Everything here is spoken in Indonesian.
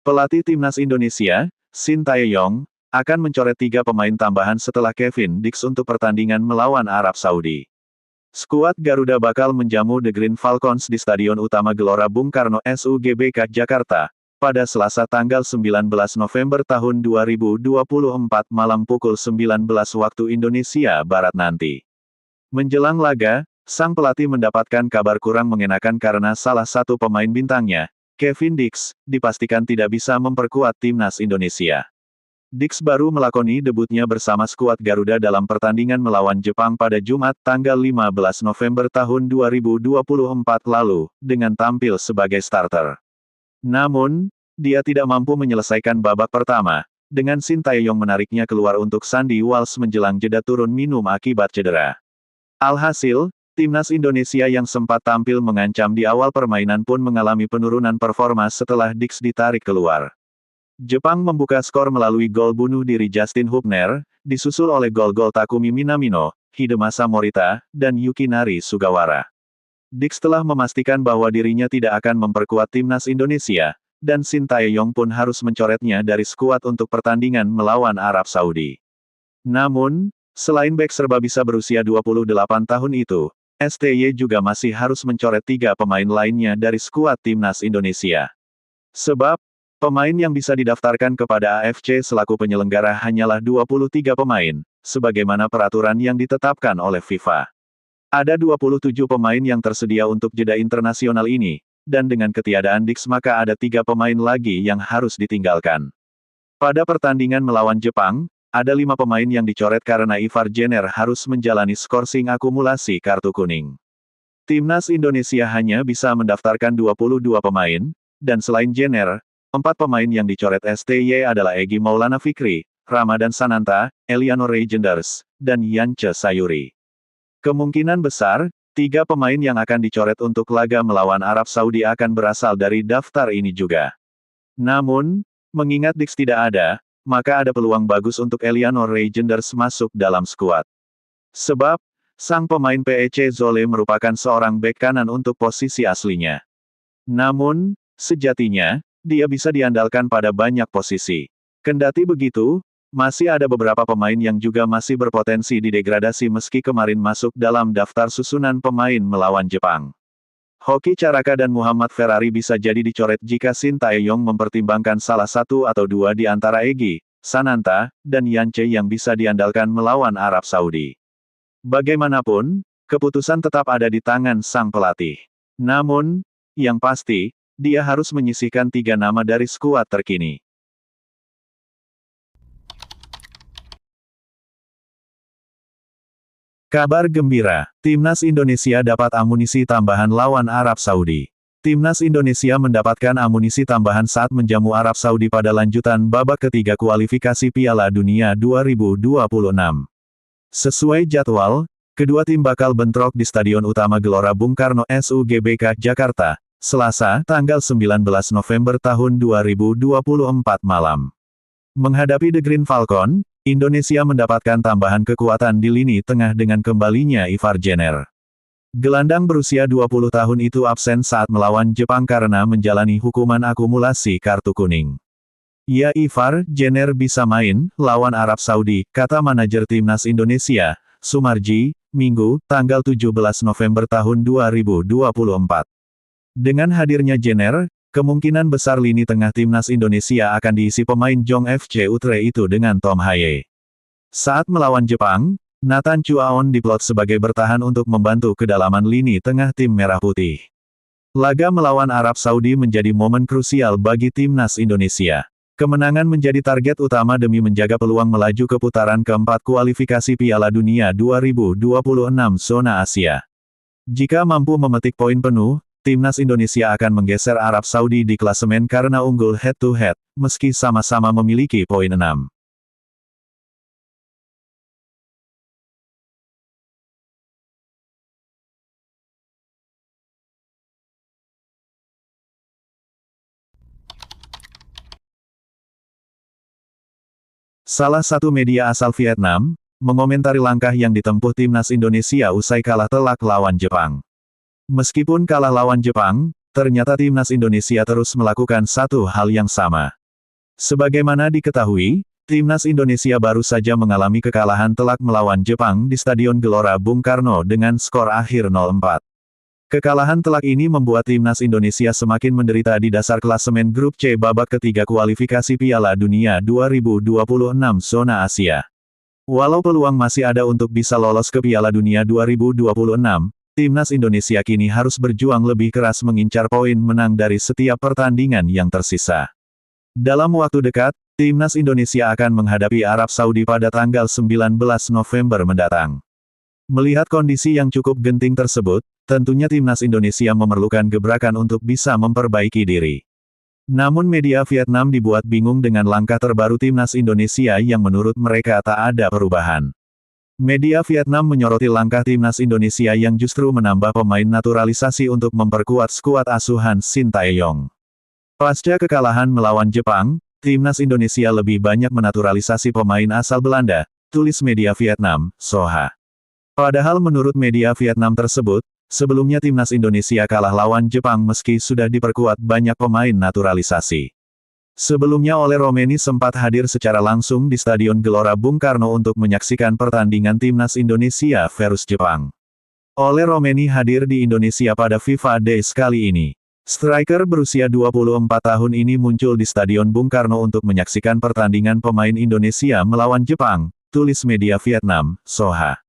Pelatih timnas Indonesia, Shin Tae-yong, akan mencoret 3 pemain tambahan setelah Kevin Dix untuk pertandingan melawan Arab Saudi. Skuad Garuda bakal menjamu The Green Falcons di Stadion Utama Gelora Bung Karno SUGBK Jakarta, pada Selasa tanggal 19 November tahun 2024 malam pukul 19 waktu Indonesia Barat nanti. Menjelang laga, sang pelatih mendapatkan kabar kurang mengenakan karena salah satu pemain bintangnya, Kevin Dix, dipastikan tidak bisa memperkuat timnas Indonesia. Dix baru melakoni debutnya bersama skuad Garuda dalam pertandingan melawan Jepang pada Jumat tanggal 15 November tahun 2024 lalu, dengan tampil sebagai starter. Namun, dia tidak mampu menyelesaikan babak pertama, dengan Shin Tae-yong menariknya keluar untuk Sandy Walsh menjelang jeda turun minum akibat cedera. Alhasil, timnas Indonesia yang sempat tampil mengancam di awal permainan pun mengalami penurunan performa setelah Dix ditarik keluar. Jepang membuka skor melalui gol bunuh diri Justin Hubner, disusul oleh gol-gol Takumi Minamino, Hidemasa Morita, dan Yukinari Sugawara. Dix telah memastikan bahwa dirinya tidak akan memperkuat timnas Indonesia, dan Shin Tae-yong pun harus mencoretnya dari skuad untuk pertandingan melawan Arab Saudi. Namun, selain bek serba bisa berusia 28 tahun itu, STY juga masih harus mencoret 3 pemain lainnya dari skuad timnas Indonesia. Sebab, pemain yang bisa didaftarkan kepada AFC selaku penyelenggara hanyalah 23 pemain, sebagaimana peraturan yang ditetapkan oleh FIFA. Ada 27 pemain yang tersedia untuk jeda internasional ini, dan dengan ketiadaan Dix maka ada 3 pemain lagi yang harus ditinggalkan. Pada pertandingan melawan Jepang, ada 5 pemain yang dicoret karena Ivar Jenner harus menjalani skorsing akumulasi kartu kuning. Timnas Indonesia hanya bisa mendaftarkan 22 pemain, dan selain Jenner, 4 pemain yang dicoret STY adalah Egy Maulana Fikri, Ramadan Sananta, Eliano Reijenders, dan Yance Sayuri. Kemungkinan besar, 3 pemain yang akan dicoret untuk laga melawan Arab Saudi akan berasal dari daftar ini juga. Namun, mengingat Dix tidak ada, maka ada peluang bagus untuk Eliano Reijenders masuk dalam skuad. Sebab, sang pemain PEC Zole merupakan seorang bek kanan untuk posisi aslinya. Namun, sejatinya, dia bisa diandalkan pada banyak posisi. Kendati begitu, masih ada beberapa pemain yang juga masih berpotensi didegradasi meski kemarin masuk dalam daftar susunan pemain melawan Jepang. Hoki Caraka dan Muhammad Ferrari bisa jadi dicoret jika Shin Tae-yong mempertimbangkan salah satu atau 2 di antara Egy, Sananta, dan Yance yang bisa diandalkan melawan Arab Saudi. Bagaimanapun, keputusan tetap ada di tangan sang pelatih. Namun, yang pasti, dia harus menyisihkan 3 nama dari skuad terkini. Kabar gembira, timnas Indonesia dapat amunisi tambahan lawan Arab Saudi. Timnas Indonesia mendapatkan amunisi tambahan saat menjamu Arab Saudi pada lanjutan babak ketiga kualifikasi Piala Dunia 2026. Sesuai jadwal, kedua tim bakal bentrok di Stadion Utama Gelora Bung Karno SUGBK Jakarta, Selasa, tanggal 19 November tahun 2024 malam. Menghadapi The Green Falcon, Indonesia mendapatkan tambahan kekuatan di lini tengah dengan kembalinya Ivar Jenner. Gelandang berusia 20 tahun itu absen saat melawan Jepang karena menjalani hukuman akumulasi kartu kuning. Ya, Ivar Jenner bisa main lawan Arab Saudi, kata manajer timnas Indonesia, Sumarji, Minggu, tanggal 17 November tahun 2024. Dengan hadirnya Jenner, kemungkinan besar lini tengah timnas Indonesia akan diisi pemain Jong FC Utre itu dengan Tom Haye. Saat melawan Jepang, Nathan Chuaon diplot sebagai bertahan untuk membantu kedalaman lini tengah tim Merah Putih. Laga melawan Arab Saudi menjadi momen krusial bagi timnas Indonesia. Kemenangan menjadi target utama demi menjaga peluang melaju ke putaran keempat kualifikasi Piala Dunia 2026 zona Asia. Jika mampu memetik poin penuh, timnas Indonesia akan menggeser Arab Saudi di klasemen karena unggul head-to-head, meski sama-sama memiliki poin 6. Salah satu media asal Vietnam, mengomentari langkah yang ditempuh timnas Indonesia usai kalah telak lawan Jepang. Meskipun kalah lawan Jepang, ternyata timnas Indonesia terus melakukan satu hal yang sama. Sebagaimana diketahui, timnas Indonesia baru saja mengalami kekalahan telak melawan Jepang di Stadion Gelora Bung Karno dengan skor akhir 0-4. Kekalahan telak ini membuat timnas Indonesia semakin menderita di dasar klasemen grup C babak ketiga kualifikasi Piala Dunia 2026 zona Asia. Walau peluang masih ada untuk bisa lolos ke Piala Dunia 2026, timnas Indonesia kini harus berjuang lebih keras mengincar poin menang dari setiap pertandingan yang tersisa. Dalam waktu dekat, timnas Indonesia akan menghadapi Arab Saudi pada tanggal 19 November mendatang. Melihat kondisi yang cukup genting tersebut, tentunya timnas Indonesia memerlukan gebrakan untuk bisa memperbaiki diri. Namun media Vietnam dibuat bingung dengan langkah terbaru timnas Indonesia yang menurut mereka tak ada perubahan. Media Vietnam menyoroti langkah timnas Indonesia yang justru menambah pemain naturalisasi untuk memperkuat skuad asuhan Shin Tae-yong. Pasca kekalahan melawan Jepang, timnas Indonesia lebih banyak menaturalisasi pemain asal Belanda, tulis media Vietnam, Soha. Padahal menurut media Vietnam tersebut, sebelumnya timnas Indonesia kalah lawan Jepang meski sudah diperkuat banyak pemain naturalisasi. Sebelumnya Ole Romeni sempat hadir secara langsung di Stadion Gelora Bung Karno untuk menyaksikan pertandingan timnas Indonesia versus Jepang. Ole Romeni hadir di Indonesia pada FIFA Days kali ini. Striker berusia 24 tahun ini muncul di Stadion Bung Karno untuk menyaksikan pertandingan pemain Indonesia melawan Jepang, tulis media Vietnam, Soha.